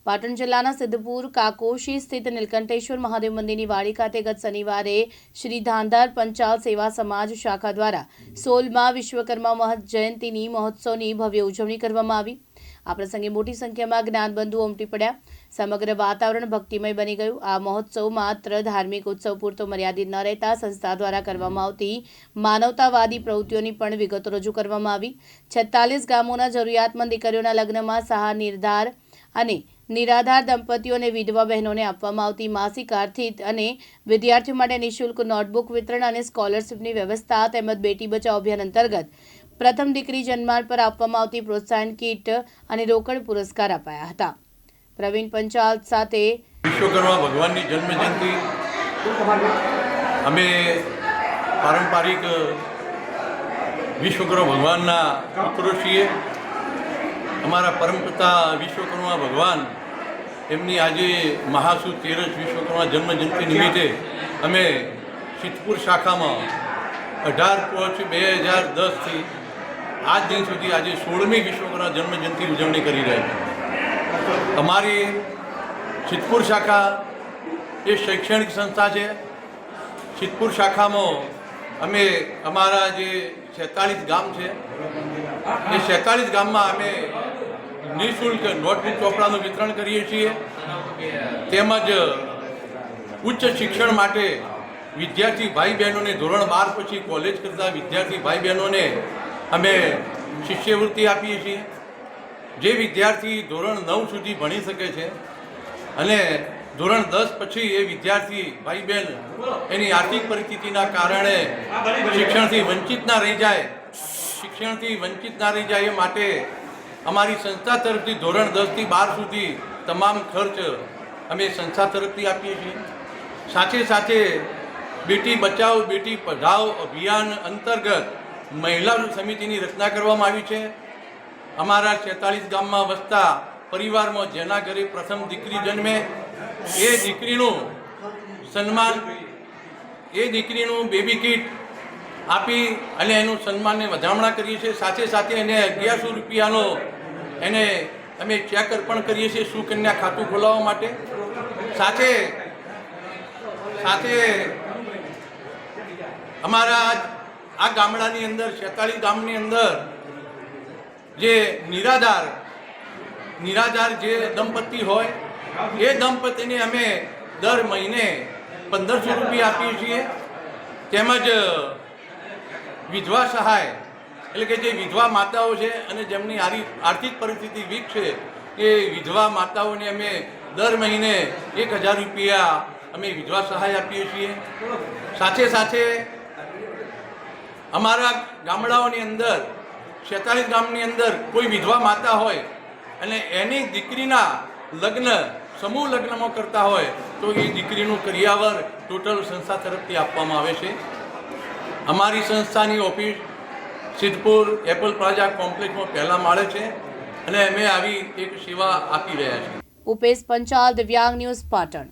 પાટણ જિલ્લાના સિદ્ધપુર કાકોશી સ્થિત નીલકંઠેશ્વર મહાદેવ મંદિરની વાડી ખાતે ગત શનિવારે શ્રી ધાંધાર પંચાલ સેવા સમાજ શાખા દ્વારા 16મા વિશ્વકર્મા મહત જયંતીની મહોત્સવની ભવ્ય ઉજવણી કરવામાં આવી। આ પ્રસંગે મોટી સંખ્યામાં જ્ઞાનબંધુઓ ઉમટી પડ્યા। સમગ્ર વાતાવરણ ભક્તિમય બની ગયું। આ મહોત્સવ માત્ર ધાર્મિક ઉત્સવ પૂરતો મર્યાદિત ન રહેતા સંસ્થા દ્વારા કરવામાં આવતી માનવતાવાદી પ્રવૃત્તિઓની પણ વિગતો રજૂ કરવામાં આવી। 46 ગામોના જરૂરિયાતમંદ દીકરીઓના લગ્નમાં સહાય નિર્ધાર અને નિરાધાર દંપતીઓ અને વિધવા બહેનોને આપવામાં આવતી માસિક આર્થિક અને વિદ્યાર્થીઓ માટે નિઃશુલ્ક નોટબુક વિતરણ અને સ્કોલરશિપની વ્યવસ્થા તેમજ બેટી બચાવો અભિયાન અંતર્ગત પ્રથમ દીકરી જન્માર પર આપવામાં આવતી પ્રોત્સાહન કીટ અને રોકડ પુરસ્કાર અપાયા હતા। પ્રવીણ પંચાલ સાથે વિશ્વકર્મા ભગવાનની જન્મજયંતિ અમે પારંપરિક વિશ્વકર્મા ભગવાનના પુત્રો છીએ। અમારા પરમપિતા વિશ્વકર્મા ભગવાન એમની આજે મહાસુદ તેરસ વિશ્વકર્મા જન્મજયંતિ નિમિત્તે અમે સિદ્ધપુર શાખામાં 18/5/2010થી આજ દિન સુધી આજે 16મી વિશ્વકર્મા જન્મજયંતિ ઉજવણી કરી રહ્યા છીએ। અમારી સિદ્ધપુર શાખા એ શૈક્ષણિક સંસ્થા છે। સિદ્ધપુર શાખામાં અમે અમારા જે 46 ગામ છે એ 46 ગામમાં અમે નિઃશુલ્ક નોટબુક ચોપડાનું વિતરણ કરીએ છીએ। તેમજ ઉચ્ચ શિક્ષણ માટે વિદ્યાર્થી ભાઈ બહેનોને ધોરણ 12 પછી કોલેજ કરતા વિદ્યાર્થી ભાઈ બહેનોને અમે શિષ્યવૃત્તિ આપીએ છીએ। જે વિદ્યાર્થી ધોરણ 9 સુધી ભણી શકે છે અને ધોરણ 10 પછી એ વિદ્યાર્થી ભાઈ બહેન એની આર્થિક પરિસ્થિતિના કારણે શિક્ષણથી વંચિત ના રહી જાય એ માટે અમારી સંસ્થા તરફથી ધોરણ 10 થી 12 સુધી તમામ ખર્ચ અમે સંસ્થા તરફથી આપીએ છીએ। સાથે સાથે બેટી બચાવો બેટી પઢાઓ અભિયાન અંતર્ગત મહિલા સમિતિની રચના કરવામાં આવી છે। અમારા 46 ગામમાં વસતા પરિવારમાં જેના ઘરે પ્રથમ દીકરી જન્મે એ દીકરીનું સન્માન એ દીકરીનું બેબી કીટ આપી અને એનું સન્માનને વધામણા કરીએ છીએ। સાથે સાથે એને 1100 રૂપિયાનો એને અમે ચેક અર્પણ કરીએ છીએ સુકન્યા ખાતું ખોલાવવા માટે। સાથે સાથે અમારા આ ગામડાની અંદર 46 ગામની અંદર જે નિરાધાર જે દંપતી હોય એ દંપતીને અમે દર મહિને 1500 રૂપિયા આપીએ છીએ। તેમજ વિધવા સહાય એટલે કે જે વિધવા માતાઓ છે અને જેમની આર્થિક પરિસ્થિતિ વીક છે એ વિધવા માતાઓને અમે દર મહિને 1000 રૂપિયા અમે વિધવા સહાય આપીએ છીએ। સાથે સાથે અમારા ગામડાઓની અંદર 46 ગામની અંદર કોઈ વિધવા માતા હોય અને એની દીકરીના લગ્ન સમૂહ લગ્નમાં કરતા હોય તો એ દીકરીનું કરિયાવર ટોટલ સંસ્થા તરફથી આપવામાં આવે છે। અમારી સંસ્થાની ઓફિસ સિદ્ધપુર એપલ પ્લાઝા કોમ્પ્લેક્સમાં પહેલા માળે છે અને અમે આવી એક સેવા આપી રહ્યા છીએ। ઉપેશ પંચાલ, દિવ્યાંગ ન્યૂઝ, પાટણ।